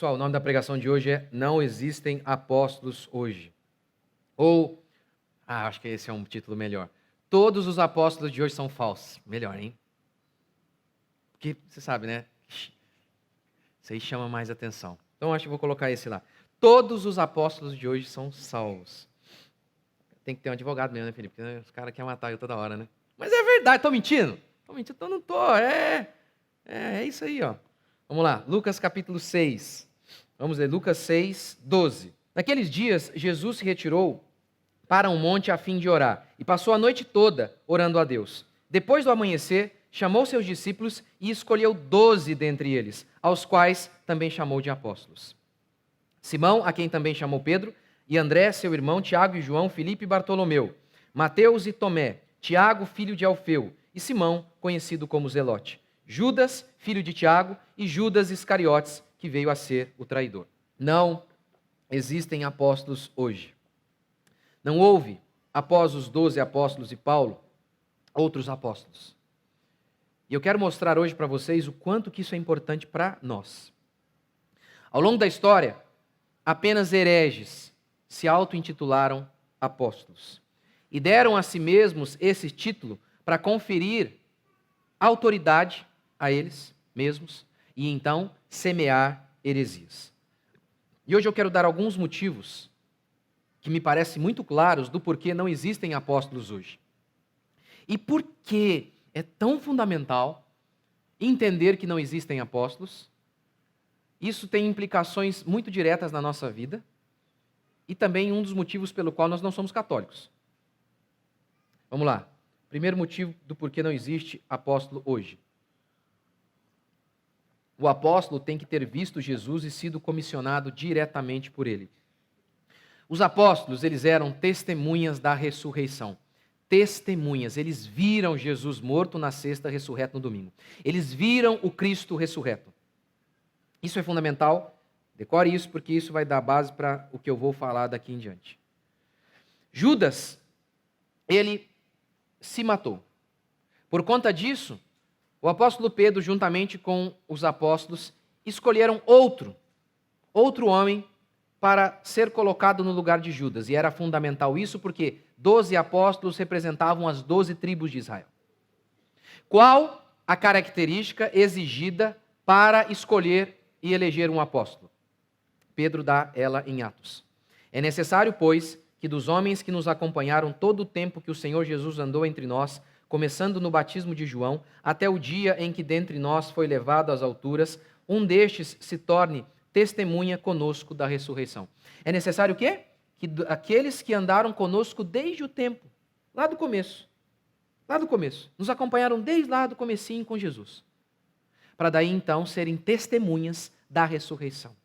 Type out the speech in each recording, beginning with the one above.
Pessoal, o nome da pregação de hoje é Não Existem Apóstolos Hoje. Ou, acho que esse é um título melhor. Todos os apóstolos de hoje são falsos. Melhor, hein? Porque, você sabe, né? Isso aí chama mais atenção. Então, acho que vou colocar esse lá. Todos os apóstolos de hoje são salvos. Tem que ter um advogado mesmo, né, Felipe? Porque os caras querem matar eu toda hora, né? Mas é verdade, estão mentindo? Estão mentindo? Então não tô. É isso aí, ó. Vamos lá, Lucas capítulo 6. Vamos ler Lucas 6, 12. Naqueles dias, Jesus se retirou para um monte a fim de orar, e passou a noite toda orando a Deus. Depois do amanhecer, chamou seus discípulos e escolheu 12 dentre eles, aos quais também chamou de apóstolos. Simão, a quem também chamou Pedro, e André, seu irmão, Tiago e João, Filipe e Bartolomeu, Mateus e Tomé, Tiago, filho de Alfeu, e Simão, conhecido como Zelote, Judas, filho de Tiago, e Judas Iscariotes, que veio a ser o traidor. Não existem apóstolos hoje. Não houve, após os 12 apóstolos e Paulo, outros apóstolos. E eu quero mostrar hoje para vocês o quanto que isso é importante para nós. Ao longo da história, apenas hereges se auto-intitularam apóstolos e deram a si mesmos esse título para conferir autoridade a eles mesmos e então semear heresias. E hoje eu quero dar alguns motivos que me parecem muito claros do porquê não existem apóstolos hoje. E por que é tão fundamental entender que não existem apóstolos. Isso tem implicações muito diretas na nossa vida e também um dos motivos pelo qual nós não somos católicos. Vamos lá. Primeiro motivo do porquê não existe apóstolo hoje. O apóstolo tem que ter visto Jesus e sido comissionado diretamente por ele. Os apóstolos, eles eram testemunhas da ressurreição. Testemunhas, eles viram Jesus morto na sexta, ressurreto no domingo. Eles viram o Cristo ressurreto. Isso é fundamental, decore isso, porque isso vai dar base para o que eu vou falar daqui em diante. Judas, ele se matou. Por conta disso, o apóstolo Pedro, juntamente com os apóstolos, escolheram outro homem para ser colocado no lugar de Judas. E era fundamental isso porque 12 apóstolos representavam as 12 tribos de Israel. Qual a característica exigida para escolher e eleger um apóstolo? Pedro dá ela em Atos. É necessário, pois, que dos homens que nos acompanharam todo o tempo que o Senhor Jesus andou entre nós, começando no batismo de João, até o dia em que dentre nós foi levado às alturas, um destes se torne testemunha conosco da ressurreição. É necessário o quê? Que aqueles que andaram conosco desde o tempo, lá do começo, nos acompanharam desde lá do comecinho com Jesus, para daí então serem testemunhas da ressurreição.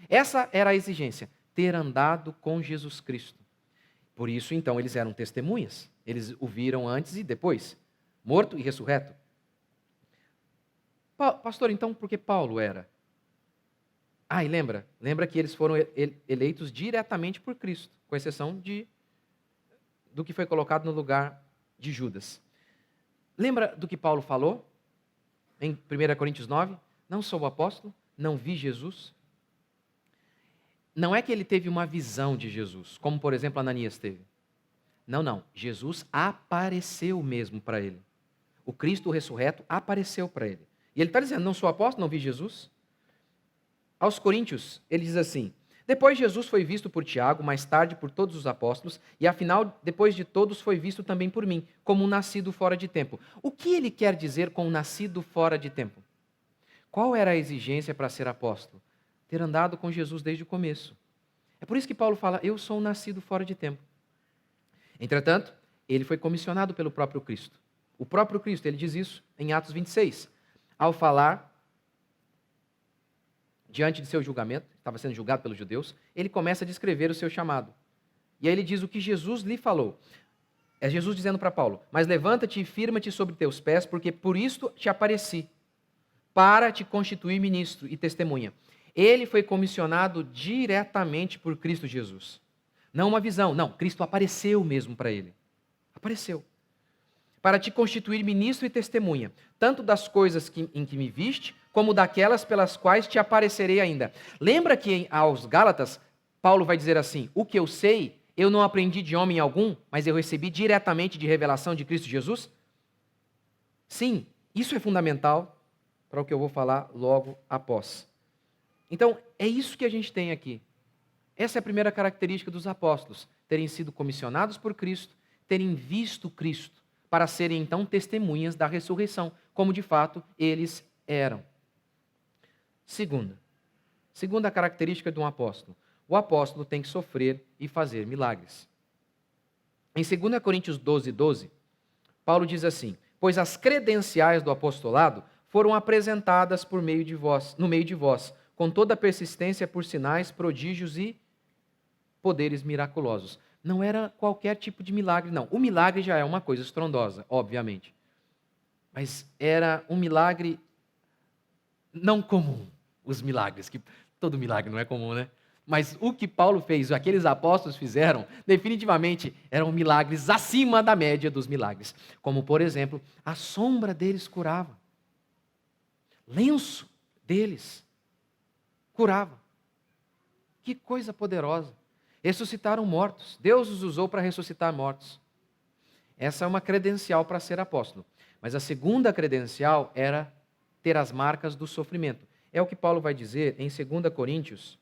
Essa era a exigência, ter andado com Jesus Cristo. Por isso então eles eram testemunhas, eles o viram antes e depois, morto e ressurreto. Pastor, então por que Paulo era? E lembra que eles foram eleitos diretamente por Cristo, com exceção do que foi colocado no lugar de Judas. Lembra do que Paulo falou em 1 Coríntios 9? Não sou apóstolo, não vi Jesus. Não é que ele teve uma visão de Jesus, como por exemplo Ananias teve. Não. Jesus apareceu mesmo para ele. O Cristo ressurreto apareceu para ele. E ele está dizendo, não sou apóstolo, não vi Jesus. Aos Coríntios, ele diz assim: depois Jesus foi visto por Tiago, mais tarde por todos os apóstolos, e afinal, depois de todos, foi visto também por mim, como um nascido fora de tempo. O que ele quer dizer com nascido fora de tempo? Qual era a exigência para ser apóstolo? Ter andado com Jesus desde o começo. É por isso que Paulo fala, eu sou um nascido fora de tempo. Entretanto, ele foi comissionado pelo próprio Cristo. O próprio Cristo, ele diz isso em Atos 26, ao falar diante de seu julgamento, estava sendo julgado pelos judeus, ele começa a descrever o seu chamado. E aí ele diz o que Jesus lhe falou. É Jesus dizendo para Paulo, mas levanta-te e firma-te sobre teus pés, porque por isto te apareci, para te constituir ministro e testemunha. Ele foi comissionado diretamente por Cristo Jesus. Não uma visão, não, Cristo apareceu mesmo para ele. Apareceu. Para te constituir ministro e testemunha, tanto das coisas em que me viste, como daquelas pelas quais te aparecerei ainda. Lembra que aos Gálatas, Paulo vai dizer assim: o que eu sei, eu não aprendi de homem algum, mas eu recebi diretamente de revelação de Cristo Jesus? Sim, isso é fundamental para o que eu vou falar logo após. Então, é isso que a gente tem aqui. Essa é a primeira característica dos apóstolos, terem sido comissionados por Cristo, terem visto Cristo, para serem então testemunhas da ressurreição, como de fato eles eram. Segunda característica de um apóstolo. O apóstolo tem que sofrer e fazer milagres. Em 2 Coríntios 12, Paulo diz assim: pois as credenciais do apostolado foram apresentadas no meio de vós, com toda persistência por sinais, prodígios e poderes miraculosos. Não era qualquer tipo de milagre, não. O milagre já é uma coisa estrondosa, obviamente. Mas era um milagre não comum. Os milagres, que todo milagre não é comum, né? Mas o que Paulo fez, aqueles apóstolos fizeram, definitivamente eram milagres acima da média dos milagres. Como, por exemplo, a sombra deles curava. Lenço deles curava. Que coisa poderosa. Ressuscitaram mortos. Deus os usou para ressuscitar mortos. Essa é uma credencial para ser apóstolo. Mas a segunda credencial era ter as marcas do sofrimento. É o que Paulo vai dizer em 2 Coríntios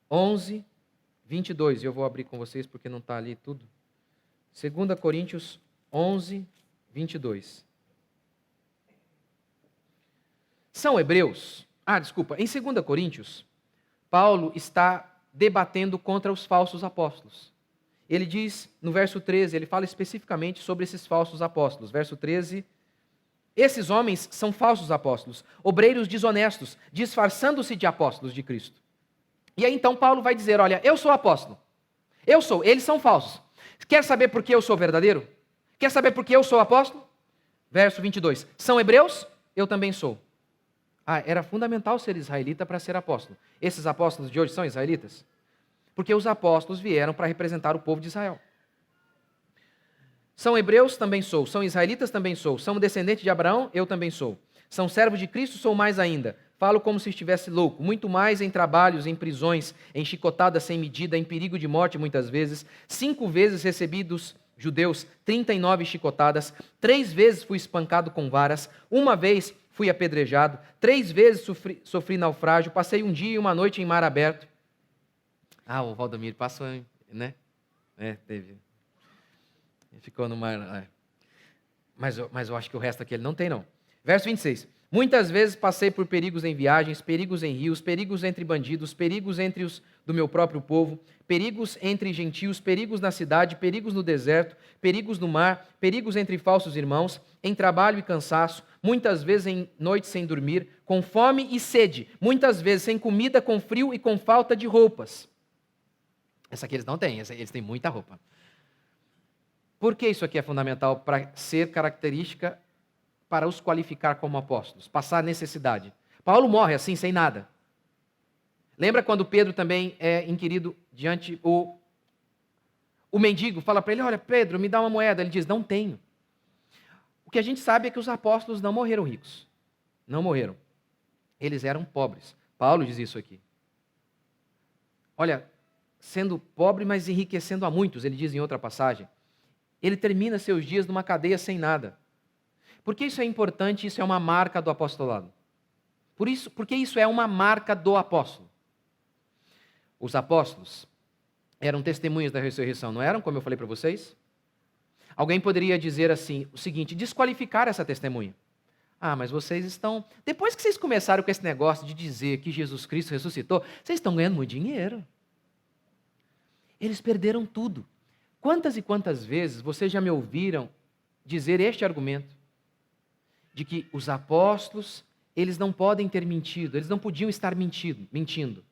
11, 22. Eu vou abrir com vocês porque não está ali tudo. 2 Coríntios 11, 22. São hebreus? Em 2 Coríntios, Paulo está debatendo contra os falsos apóstolos. Ele diz, no verso 13, ele fala especificamente sobre esses falsos apóstolos. Verso 13: esses homens são falsos apóstolos, obreiros desonestos, disfarçando-se de apóstolos de Cristo. E aí então Paulo vai dizer: olha, eu sou apóstolo. Eu sou, eles são falsos. Quer saber por que eu sou verdadeiro? Quer saber por que eu sou apóstolo? Verso 22. São hebreus? Eu também sou. Era fundamental ser israelita para ser apóstolo. Esses apóstolos de hoje são israelitas? Porque os apóstolos vieram para representar o povo de Israel. São hebreus? Também sou. São israelitas? Também sou. São descendentes de Abraão? Eu também sou. São servos de Cristo? Sou mais ainda. Falo como se estivesse louco. Muito mais em trabalhos, em prisões, em chicotadas sem medida, em perigo de morte muitas vezes. 5 vezes recebi dos judeus 39 chicotadas. 3 vezes fui espancado com varas. 1 vez fui apedrejado. 3 vezes sofri naufrágio. Passei um dia e uma noite em mar aberto. O Valdomiro passou, né? Teve. Ficou no mar. Mas eu acho que o resto aqui ele não tem, não. Verso 26. Muitas vezes passei por perigos em viagens, perigos em rios, perigos entre bandidos, perigos entre os do meu próprio povo, perigos entre gentios, perigos na cidade, perigos no deserto, perigos no mar, perigos entre falsos irmãos, em trabalho e cansaço, muitas vezes em noites sem dormir, com fome e sede, muitas vezes sem comida, com frio e com falta de roupas. Essa aqui eles não têm, eles têm muita roupa. Por que isso aqui é fundamental para ser característica para os qualificar como apóstolos? Passar necessidade. Paulo morre assim, sem nada. Lembra quando Pedro também é inquirido diante o mendigo fala para ele: olha, Pedro, me dá uma moeda. Ele diz: não tenho. O que a gente sabe é que os apóstolos não morreram ricos. Não morreram. Eles eram pobres. Paulo diz isso aqui. Olha, sendo pobre, mas enriquecendo a muitos, ele diz em outra passagem. Ele termina seus dias numa cadeia sem nada. Por que isso é importante? Isso é uma marca do apostolado. Porque isso é uma marca do apóstolo. Os apóstolos eram testemunhas da ressurreição, não eram, como eu falei para vocês? Alguém poderia dizer assim, o seguinte: desqualificar essa testemunha. Mas vocês estão... Depois que vocês começaram com esse negócio de dizer que Jesus Cristo ressuscitou, vocês estão ganhando muito dinheiro. Eles perderam tudo. Quantas e quantas vezes vocês já me ouviram dizer este argumento? De que os apóstolos, eles não podem ter mentido, eles não podiam estar mentindo.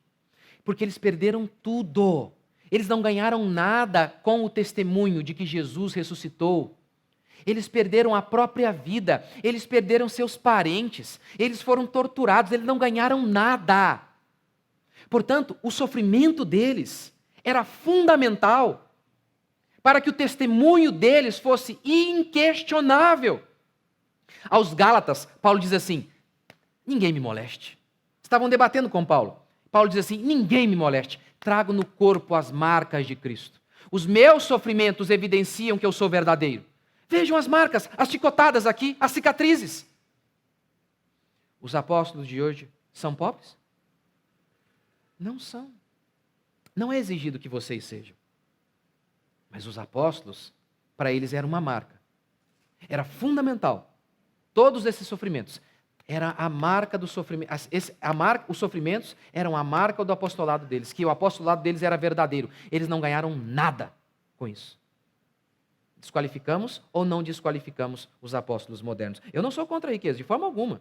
Porque eles perderam tudo. Eles não ganharam nada com o testemunho de que Jesus ressuscitou. Eles perderam a própria vida, eles perderam seus parentes, eles foram torturados, eles não ganharam nada. Portanto, o sofrimento deles era fundamental para que o testemunho deles fosse inquestionável. Aos Gálatas, Paulo diz assim: ninguém me moleste. Estavam debatendo com Paulo. Paulo diz assim: ninguém me moleste. Trago no corpo as marcas de Cristo. Os meus sofrimentos evidenciam que eu sou verdadeiro. Vejam as marcas, as chicotadas aqui, as cicatrizes. Os apóstolos de hoje são pobres? Não são. Não é exigido que vocês sejam. Mas os apóstolos, para eles era uma marca. Era fundamental. Todos esses sofrimentos era a marca do sofrimento. Os sofrimentos eram a marca do apostolado deles, que o apostolado deles era verdadeiro. Eles não ganharam nada com isso. Desqualificamos ou não desqualificamos os apóstolos modernos? Eu não sou contra a riqueza, de forma alguma.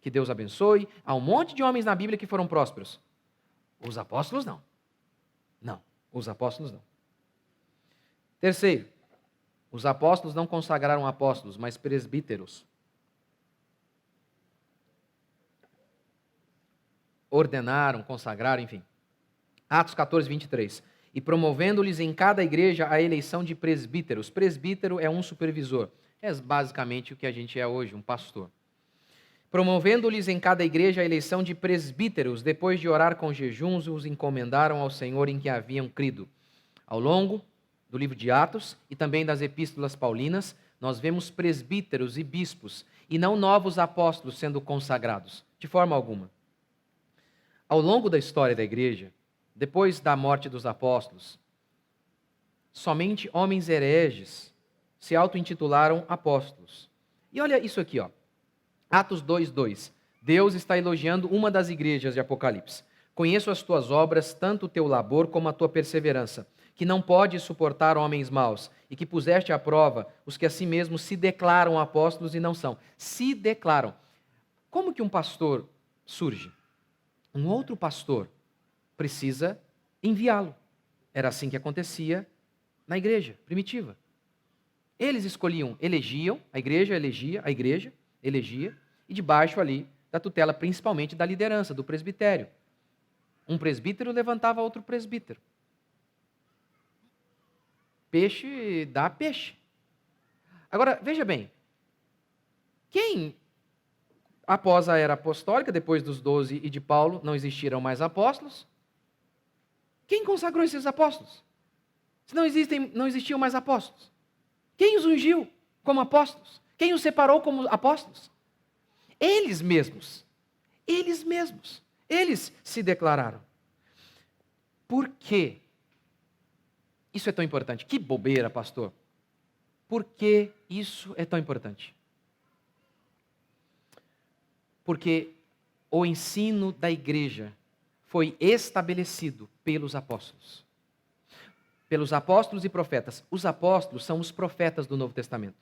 Que Deus abençoe. Há um monte de homens na Bíblia que foram prósperos. Os apóstolos não. Não, os apóstolos não. Terceiro, os apóstolos não consagraram apóstolos, mas presbíteros. Ordenaram, consagraram, enfim. Atos 14, 23. E promovendo-lhes em cada igreja a eleição de presbíteros. Presbítero é um supervisor. É basicamente o que a gente é hoje, um pastor. Promovendo-lhes em cada igreja a eleição de presbíteros, depois de orar com jejuns, os encomendaram ao Senhor em que haviam crido. Ao longo do livro de Atos e também das epístolas paulinas, nós vemos presbíteros e bispos, e não novos apóstolos sendo consagrados, de forma alguma. Ao longo da história da igreja, depois da morte dos apóstolos, somente homens hereges se auto-intitularam apóstolos. E olha isso aqui, ó. Atos 2:2. Deus está elogiando uma das igrejas de Apocalipse. Conheço as tuas obras, tanto o teu labor como a tua perseverança, que não podes suportar homens maus, e que puseste à prova os que a si mesmos se declaram apóstolos e não são. Se declaram. Como que um pastor surge? Um outro pastor precisa enviá-lo. Era assim que acontecia na igreja primitiva. Eles escolhiam, elegiam, a igreja elegia, e debaixo ali da tutela principalmente da liderança, do presbitério. Um presbítero levantava outro presbítero. Peixe dá peixe. Agora, veja bem, quem, após a era apostólica, depois dos 12 e de Paulo, não existiram mais apóstolos? Quem consagrou esses apóstolos? Se não existiam mais apóstolos. Quem os ungiu como apóstolos? Quem os separou como apóstolos? Eles mesmos. Eles se declararam. Por quê? Isso é tão importante. Que bobeira, pastor. Por que isso é tão importante? Porque o ensino da igreja foi estabelecido pelos apóstolos. Pelos apóstolos e profetas. Os apóstolos são os profetas do Novo Testamento.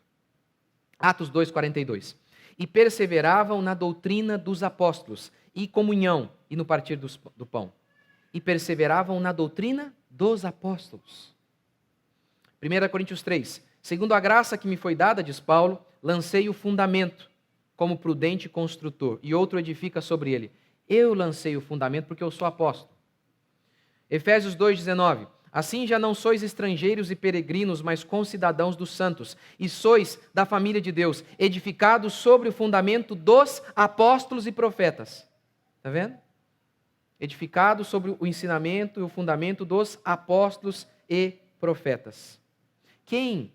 Atos 2:42. E perseveravam na doutrina dos apóstolos, e comunhão, e no partir do pão. E perseveravam na doutrina dos apóstolos. 1 Coríntios 3. Segundo a graça que me foi dada, diz Paulo, lancei o fundamento, como prudente construtor, e outro edifica sobre ele. Eu lancei o fundamento porque eu sou apóstolo. Efésios 2:19. Assim já não sois estrangeiros e peregrinos, mas concidadãos dos santos, e sois da família de Deus, edificados sobre o fundamento dos apóstolos e profetas. Está vendo? Edificados sobre o ensinamento e o fundamento dos apóstolos e profetas. Quem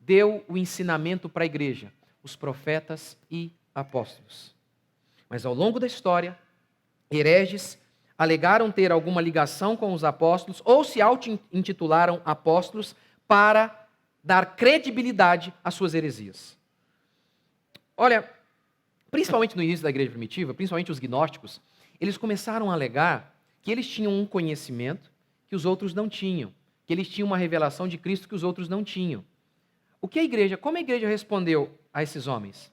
deu o ensinamento para a igreja? Os profetas e apóstolos. Mas ao longo da história, hereges alegaram ter alguma ligação com os apóstolos ou se auto-intitularam apóstolos para dar credibilidade às suas heresias. Olha, principalmente no início da igreja primitiva, principalmente os gnósticos, eles começaram a alegar que eles tinham um conhecimento que os outros não tinham, que eles tinham uma revelação de Cristo que os outros não tinham. Como a igreja respondeu a esses homens?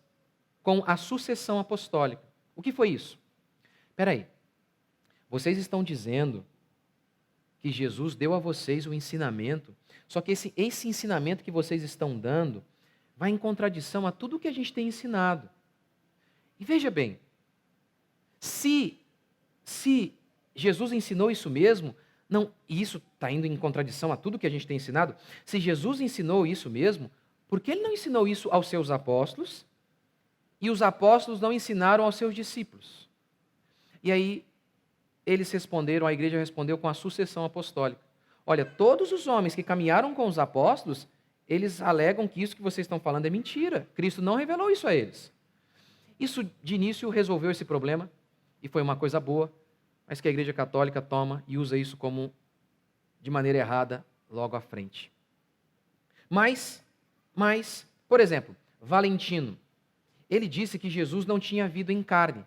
Com a sucessão apostólica. O que foi isso? Espera aí. Vocês estão dizendo que Jesus deu a vocês o ensinamento, só que esse ensinamento que vocês estão dando vai em contradição a tudo que a gente tem ensinado. E veja bem, se Jesus ensinou isso mesmo, e isso está indo em contradição a tudo que a gente tem ensinado, se Jesus ensinou isso mesmo, por que ele não ensinou isso aos seus apóstolos e os apóstolos não ensinaram aos seus discípulos. E aí, eles responderam, a igreja respondeu com a sucessão apostólica. Olha, todos os homens que caminharam com os apóstolos, eles alegam que isso que vocês estão falando é mentira. Cristo não revelou isso a eles. Isso, de início, resolveu esse problema, e foi uma coisa boa, mas que a igreja católica toma e usa isso como de maneira errada logo à frente. Mas, por exemplo, Valentino, ele disse que Jesus não tinha vindo em carne.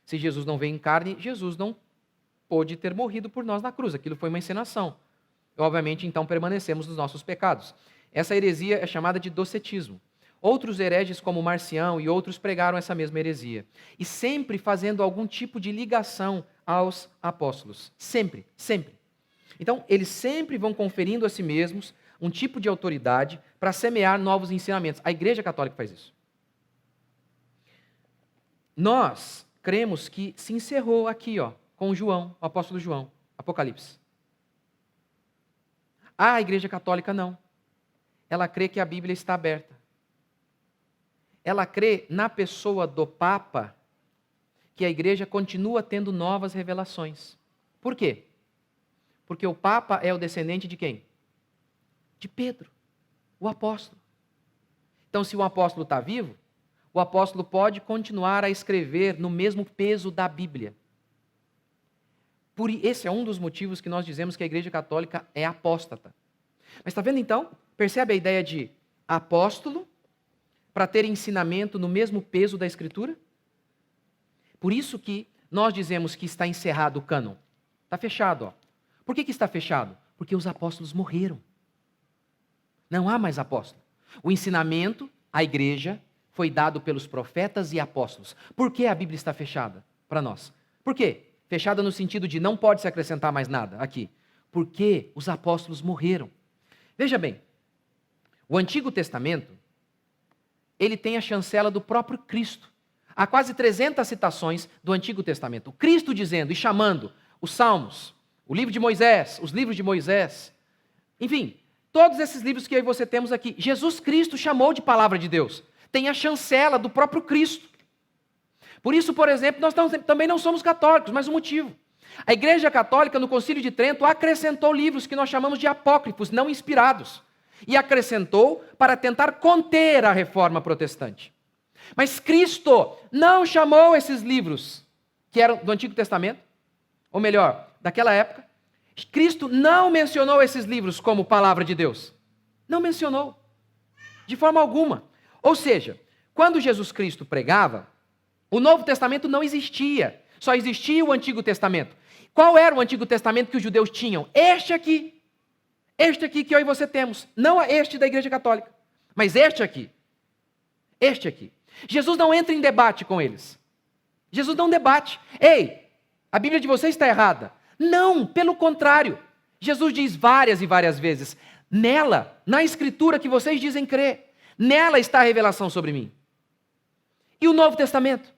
Se Jesus não veio em carne, Jesus não pôde ter morrido por nós na cruz. Aquilo foi uma encenação. Obviamente, então, permanecemos nos nossos pecados. Essa heresia é chamada de docetismo. Outros hereges, como Marcião e outros, pregaram essa mesma heresia. E sempre fazendo algum tipo de ligação aos apóstolos. Sempre, sempre. Então, eles sempre vão conferindo a si mesmos um tipo de autoridade para semear novos ensinamentos. A Igreja Católica faz isso. Nós cremos que se encerrou aqui, com João, o apóstolo João, Apocalipse. A Igreja Católica não. Ela crê que a Bíblia está aberta. Ela crê na pessoa do Papa que a Igreja continua tendo novas revelações. Por quê? Porque o Papa é o descendente de quem? De Pedro, o apóstolo. Então, se o apóstolo está vivo, o apóstolo pode continuar a escrever no mesmo peso da Bíblia. Esse é um dos motivos que nós dizemos que a Igreja Católica é apóstata. Mas está vendo então? Percebe a ideia de apóstolo para ter ensinamento no mesmo peso da Escritura? Por isso que nós dizemos que está encerrado o cânon. Está fechado. Por que está fechado? Porque os apóstolos morreram. Não há mais apóstolo. O ensinamento, a igreja, foi dado pelos profetas e apóstolos. Por que a Bíblia está fechada para nós? Por quê? Fechada no sentido de não pode se acrescentar mais nada aqui. Porque os apóstolos morreram. Veja bem, o Antigo Testamento, ele tem a chancela do próprio Cristo. Há quase 300 citações do Antigo Testamento. O Cristo dizendo e chamando os Salmos, o livro de Moisés, os livros de Moisés, enfim, todos esses livros que eu e você temos aqui, Jesus Cristo chamou de palavra de Deus. Tem a chancela do próprio Cristo. Por isso, por exemplo, nós também não somos católicos, mas um motivo. A Igreja Católica, no Concílio de Trento, acrescentou livros que nós chamamos de apócrifos, não inspirados. E acrescentou para tentar conter a reforma protestante. Mas Cristo não chamou esses livros, que eram do Antigo Testamento, ou melhor, daquela época, Cristo não mencionou esses livros como palavra de Deus. Não mencionou, de forma alguma. Ou seja, quando Jesus Cristo pregava, o Novo Testamento não existia, só existia o Antigo Testamento. Qual era o Antigo Testamento que os judeus tinham? Este aqui que eu e você temos, não este da Igreja Católica, mas este aqui. Jesus não entra em debate com eles. Jesus não debate. Ei, a Bíblia de vocês está errada. Não, pelo contrário. Jesus diz várias e várias vezes, nela, na Escritura que vocês dizem crer, nela está a revelação sobre mim. E o Novo Testamento?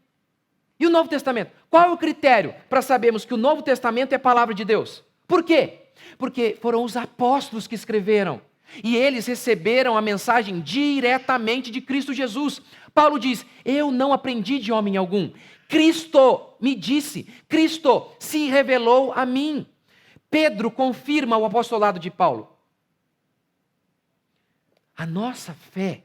E o Novo Testamento? Qual é o critério para sabermos que o Novo Testamento é a palavra de Deus? Por quê? Porque foram os apóstolos que escreveram. E eles receberam a mensagem diretamente de Cristo Jesus. Paulo diz, eu não aprendi de homem algum. Cristo me disse, Cristo se revelou a mim. Pedro confirma o apostolado de Paulo. A nossa fé,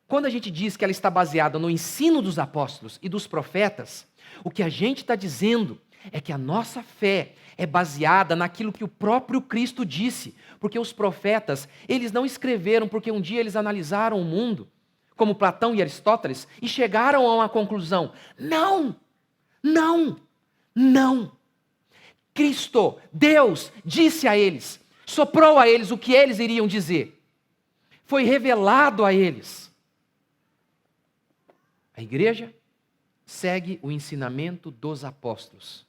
quando a gente diz que ela está baseada no ensino dos apóstolos e dos profetas, o que a gente está dizendo é que a nossa fé é baseada naquilo que o próprio Cristo disse. Porque os profetas, eles não escreveram porque um dia eles analisaram o mundo, como Platão e Aristóteles, e chegaram a uma conclusão. Não! Cristo, Deus, disse a eles, soprou a eles o que eles iriam dizer. Foi revelado a eles. A igreja segue o ensinamento dos apóstolos.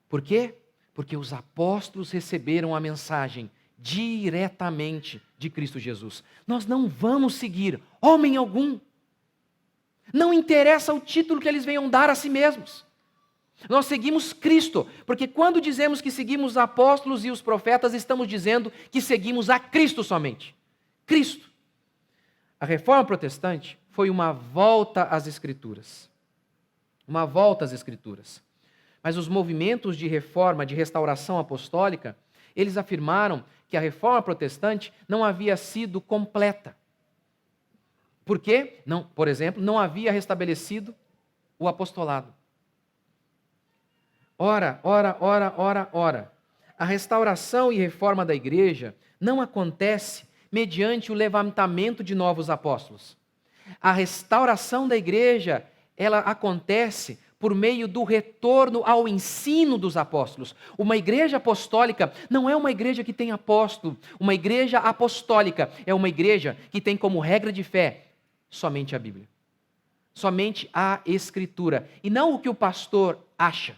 Por quê? Porque os apóstolos receberam a mensagem diretamente de Cristo Jesus. Nós não vamos seguir homem algum. Não interessa o título que eles venham dar a si mesmos. Nós seguimos Cristo, porque quando dizemos que seguimos os apóstolos e os profetas, estamos dizendo que seguimos a Cristo somente. Cristo. A reforma protestante foi uma volta às Escrituras. Uma volta às Escrituras. Mas os movimentos de reforma, de restauração apostólica, eles afirmaram que a reforma protestante não havia sido completa. Por quê? Não, por exemplo, não havia restabelecido o apostolado. Ora. A restauração e reforma da igreja não acontece mediante o levantamento de novos apóstolos. A restauração da igreja, ela acontece por meio do retorno ao ensino dos apóstolos. Uma igreja apostólica não é uma igreja que tem apóstolo. Uma igreja apostólica é uma igreja que tem como regra de fé somente a Bíblia. Somente a Escritura. E não o que o pastor acha.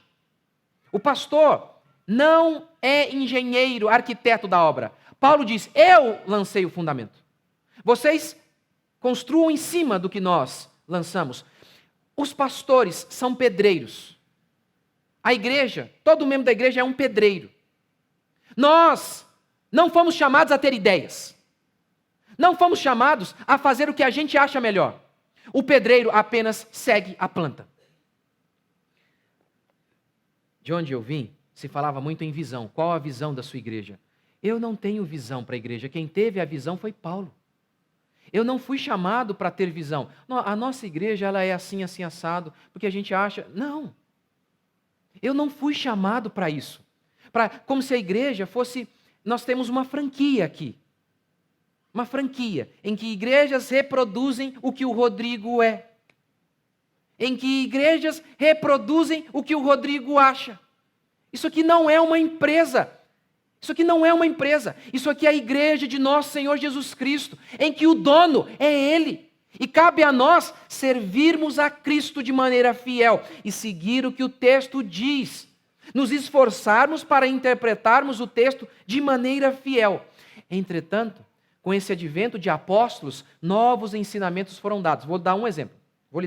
O pastor não é engenheiro, arquiteto da obra. Paulo diz, eu lancei o fundamento. Vocês construam em cima do que nós lançamos. Os pastores são pedreiros. A igreja, todo membro da igreja é um pedreiro. Nós não fomos chamados a ter ideias. Não fomos chamados a fazer o que a gente acha melhor. O pedreiro apenas segue a planta. De onde eu vim, se falava muito em visão. Qual a visão da sua igreja? Eu não tenho visão para a igreja. Quem teve a visão foi Paulo. Eu não fui chamado para ter visão. A nossa igreja ela é assim, assim, assado, porque a gente acha... Não. Eu não fui chamado para isso. Como se a igreja fosse... Nós temos uma franquia aqui. Uma franquia em que igrejas reproduzem o que o Rodrigo é. Em que igrejas reproduzem o que o Rodrigo acha. Isso aqui não é uma empresa. Isso aqui não é uma empresa. Isso aqui é a igreja de nosso Senhor Jesus Cristo, em que o dono é Ele. E cabe a nós servirmos a Cristo de maneira fiel e seguir o que o texto diz. Nos esforçarmos para interpretarmos o texto de maneira fiel. Entretanto, com esse advento de apóstolos, novos ensinamentos foram dados. Vou lhe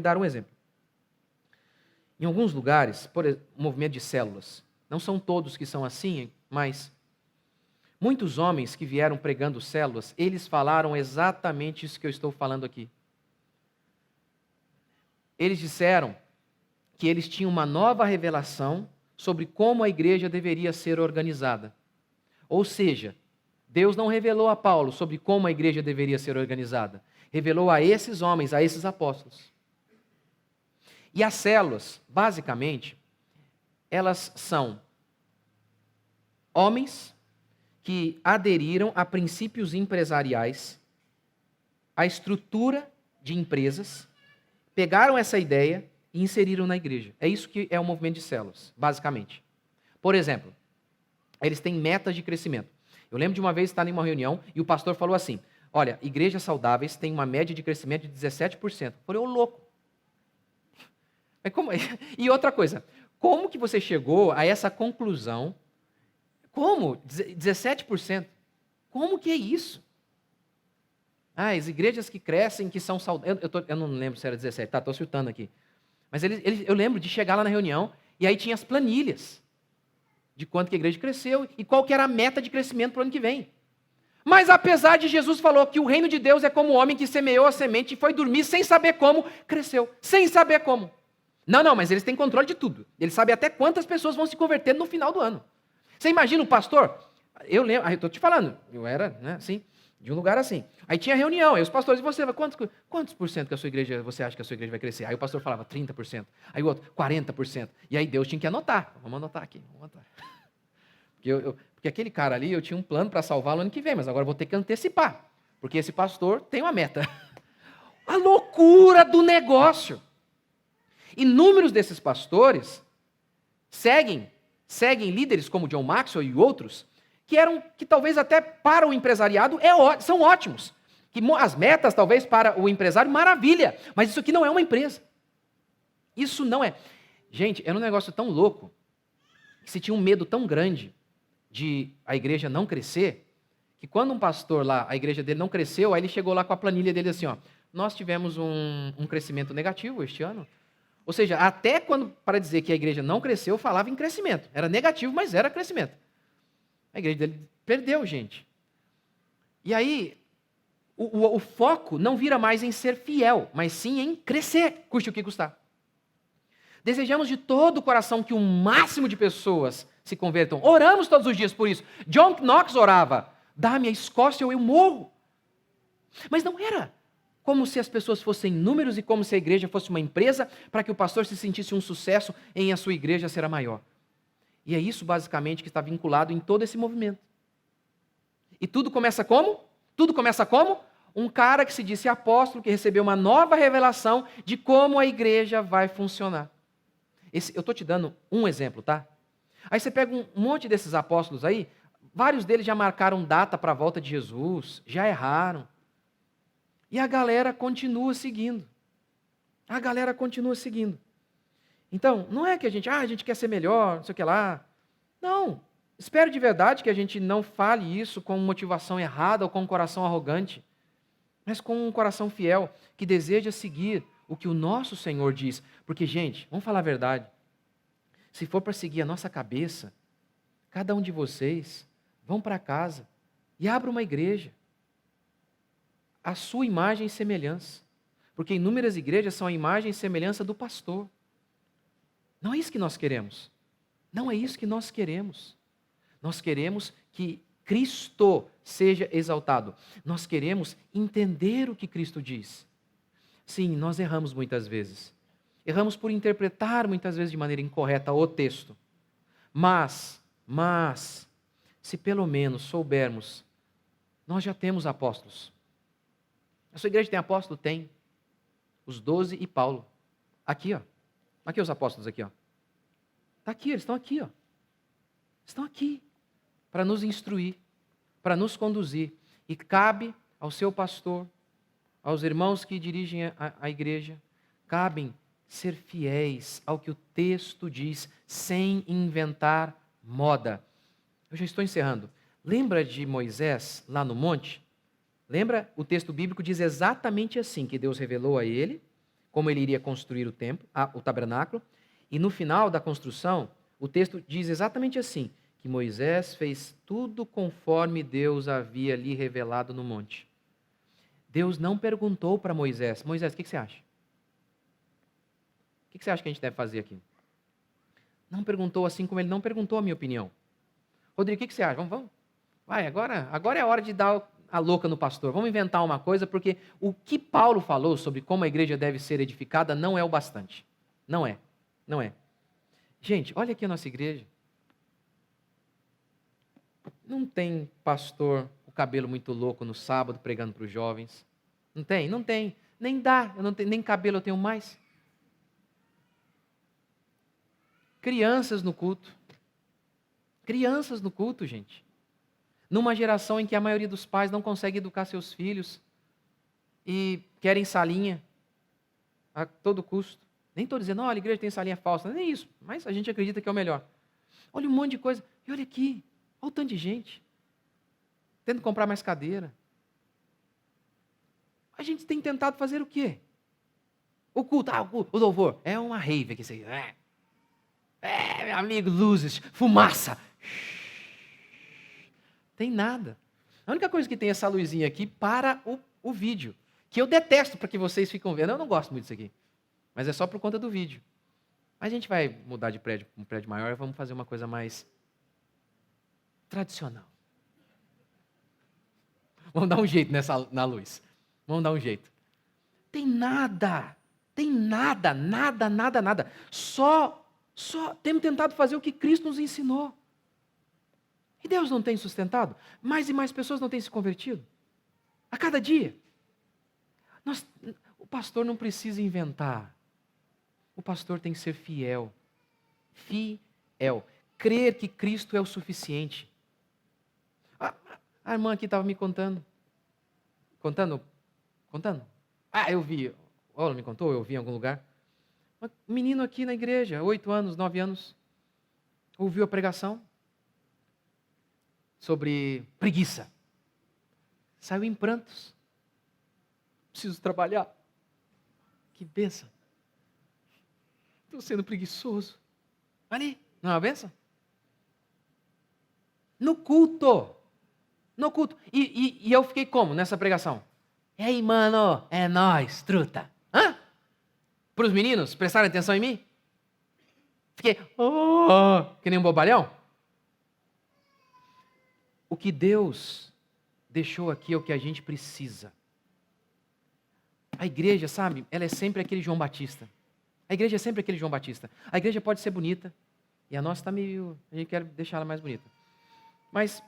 dar um exemplo. Em alguns lugares, por exemplo, o movimento de células, não são todos que são assim, mas muitos homens que vieram pregando células, eles falaram exatamente isso que eu estou falando aqui. Eles disseram que eles tinham uma nova revelação sobre como a igreja deveria ser organizada. Ou seja, Deus não revelou a Paulo sobre como a igreja deveria ser organizada. Revelou a esses homens, a esses apóstolos. E as células, basicamente, elas são homens que aderiram a princípios empresariais, a estrutura de empresas, pegaram essa ideia e inseriram na igreja. É isso que é o movimento de células, basicamente. Por exemplo, eles têm metas de crescimento. Eu lembro de uma vez estar em uma reunião e o pastor falou assim, olha, igrejas saudáveis têm uma média de crescimento de 17%. Eu falei, ô louco. E outra coisa, como que você chegou a essa conclusão? Como? 17%? Como que é isso? As igrejas que crescem, que são saudáveis... Eu não lembro se era 17, estou chutando aqui. Mas eu lembro de chegar lá na reunião e aí tinha as planilhas de quanto que a igreja cresceu e qual que era a meta de crescimento para o ano que vem. Mas apesar de Jesus falou que o reino de Deus é como o homem que semeou a semente e foi dormir sem saber como, cresceu. Sem saber como. Não, mas eles têm controle de tudo. Eles sabem até quantas pessoas vão se converter no final do ano. Você imagina o pastor? Eu lembro, eu estou te falando, eu era assim, de um lugar assim. Aí tinha reunião, aí os pastores, quantos por cento que a sua igreja, você acha que a sua igreja vai crescer? Aí o pastor falava 30%, aí o outro 40%. E aí Deus tinha que anotar. Vamos anotar aqui, vamos anotar. Porque aquele cara ali, eu tinha um plano para salvá-lo ano que vem, mas agora eu vou ter que antecipar. Porque esse pastor tem uma meta. A loucura do negócio. Inúmeros desses pastores seguem líderes como John Maxwell e outros, que talvez até para o empresariado são ótimos. Que as metas talvez para o empresário, maravilha, mas isso aqui não é uma empresa. Isso não é. Gente, era um negócio tão louco, que se tinha um medo tão grande de a igreja não crescer, que quando um pastor lá, a igreja dele não cresceu, aí ele chegou lá com a planilha dele assim, nós tivemos um crescimento negativo este ano. Ou seja, até quando, para dizer que a igreja não cresceu, falava em crescimento. Era negativo, mas era crescimento. A igreja dele perdeu, gente. E aí, O foco não vira mais em ser fiel, mas sim em crescer, custe o que custar. Desejamos de todo o coração que o máximo de pessoas se convertam. Oramos todos os dias por isso. John Knox orava, dá-me a Escócia ou eu morro. Mas não era como se as pessoas fossem números e como se a igreja fosse uma empresa para que o pastor se sentisse um sucesso em a sua igreja será maior. E é isso basicamente que está vinculado em todo esse movimento. E tudo começa como? Tudo começa como? Um cara que se disse apóstolo, que recebeu uma nova revelação de como a igreja vai funcionar. Eu estou te dando um exemplo, tá? Aí você pega um monte desses apóstolos aí, vários deles já marcaram data para a volta de Jesus, já erraram. E a galera continua seguindo. A galera continua seguindo. Então, não é que a gente quer ser melhor, não sei o que lá. Não. Espero de verdade que a gente não fale isso com motivação errada ou com um coração arrogante, mas com um coração fiel, que deseja seguir o que o nosso Senhor diz. Porque, gente, vamos falar a verdade. Se for para seguir a nossa cabeça, cada um de vocês vão para casa e abra uma igreja. A sua imagem e semelhança. Porque inúmeras igrejas são a imagem e semelhança do pastor. Não é isso que nós queremos. Não é isso que nós queremos. Nós queremos que Cristo seja exaltado. Nós queremos entender o que Cristo diz. Sim, nós erramos muitas vezes. Erramos por interpretar muitas vezes de maneira incorreta o texto. Mas, se pelo menos soubermos, nós já temos apóstolos. A sua igreja tem apóstolo? Tem. Os 12 e Paulo. Aqui, ó. Aqui os apóstolos aqui, ó. Está aqui, eles estão aqui, ó. Estão aqui para nos instruir, para nos conduzir. E cabe ao seu pastor, aos irmãos que dirigem a igreja, cabem ser fiéis ao que o texto diz, sem inventar moda. Eu já estou encerrando. Lembra de Moisés lá no monte? Lembra? O texto bíblico diz exatamente assim, que Deus revelou a ele como ele iria construir o templo, o tabernáculo, e no final da construção, o texto diz exatamente assim, que Moisés fez tudo conforme Deus havia lhe revelado no monte. Deus não perguntou para Moisés, Moisés, o que você acha? O que você acha que a gente deve fazer aqui? Não perguntou assim como ele não perguntou a minha opinião. Rodrigo, o que você acha? Vamos? Vai, agora é a hora de dar a louca no pastor. Vamos inventar uma coisa, porque o que Paulo falou sobre como a igreja deve ser edificada não é o bastante. Não é. Gente, olha aqui a nossa igreja. Não tem pastor com o cabelo muito louco no sábado pregando para os jovens. Não tem. Nem dá, nem cabelo eu tenho mais. Crianças no culto, gente. Numa geração em que a maioria dos pais não consegue educar seus filhos e querem salinha a todo custo. Nem estou dizendo, olha, a igreja tem salinha falsa, nem isso, mas a gente acredita que é o melhor. Olha um monte de coisa, e olha aqui, olha o tanto de gente, tendo que comprar mais cadeira. A gente tem tentado fazer o quê? O culto, o louvor, é uma rave aqui, isso aí. Meu amigo, luzes, fumaça. Tem nada. A única coisa que tem é essa luzinha aqui para o vídeo, que eu detesto para que vocês fiquem vendo. Eu não gosto muito disso aqui, mas é só por conta do vídeo. A gente vai mudar de prédio para um prédio maior e vamos fazer uma coisa mais tradicional. Vamos dar um jeito na luz. Vamos dar um jeito. Tem nada. Só temos tentado fazer o que Cristo nos ensinou. E Deus não tem sustentado? Mais e mais pessoas não têm se convertido? A cada dia. O pastor não precisa inventar. O pastor tem que ser fiel. Fiel. Crer que Cristo é o suficiente. A irmã aqui estava me contando. Contando? Eu vi. Ela me contou, eu vi em algum lugar. Um menino aqui na igreja, 8 anos, 9 anos, ouviu a pregação sobre preguiça. Saiu em prantos. Preciso trabalhar. Que bênção. Estou sendo preguiçoso. Ali, não é uma bênção? No culto. E eu fiquei como nessa pregação? E aí, mano, é nóis, truta. Hã? Para os meninos prestarem atenção em mim? Fiquei, que nem um bobalhão? O que Deus deixou aqui é o que a gente precisa. A igreja, sabe, ela é sempre aquele João Batista. A igreja é sempre aquele João Batista. A igreja pode ser bonita, e a nossa está meio... A gente quer deixar ela mais bonita. Mas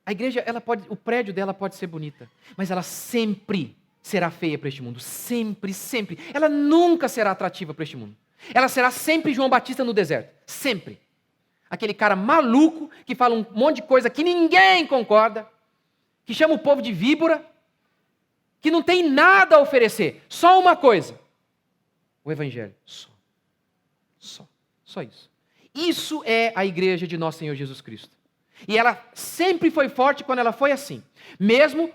a igreja, o prédio dela pode ser bonita, mas ela sempre será feia para este mundo. Sempre, sempre. Ela nunca será atrativa para este mundo. Ela será sempre João Batista no deserto. Sempre. Aquele cara maluco que fala um monte de coisa que ninguém concorda, que chama o povo de víbora, que não tem nada a oferecer. Só uma coisa. O Evangelho. Só isso. Isso é a igreja de nosso Senhor Jesus Cristo. E ela sempre foi forte quando ela foi assim. Mesmo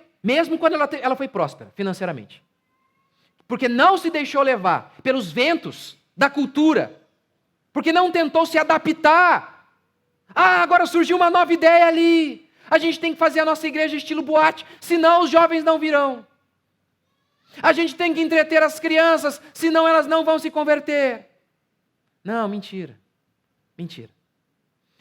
quando ela foi próspera financeiramente. Porque não se deixou levar pelos ventos da cultura. Porque não tentou se adaptar. Agora surgiu uma nova ideia ali. A gente tem que fazer a nossa igreja estilo boate, senão os jovens não virão. A gente tem que entreter as crianças, senão elas não vão se converter. Não, mentira. Mentira.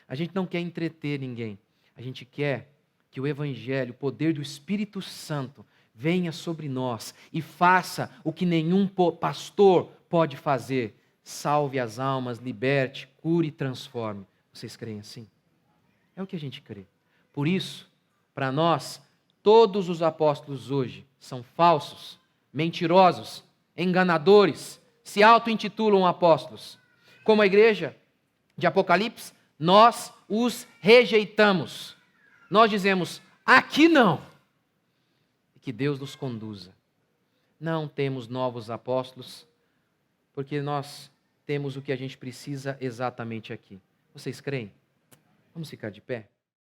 A gente não quer entreter ninguém. A gente quer que o Evangelho, o poder do Espírito Santo, venha sobre nós e faça o que nenhum pastor pode fazer. Salve as almas, liberte, cure e transforme. Vocês creem assim? É o que a gente crê. Por isso, para nós, todos os apóstolos hoje são falsos, mentirosos, enganadores, se auto-intitulam apóstolos. Como a igreja de Apocalipse, nós os rejeitamos. Nós dizemos, aqui não. Que Deus nos conduza. Não temos novos apóstolos, porque nós temos o que a gente precisa exatamente aqui. Vocês creem? Vamos ficar de pé?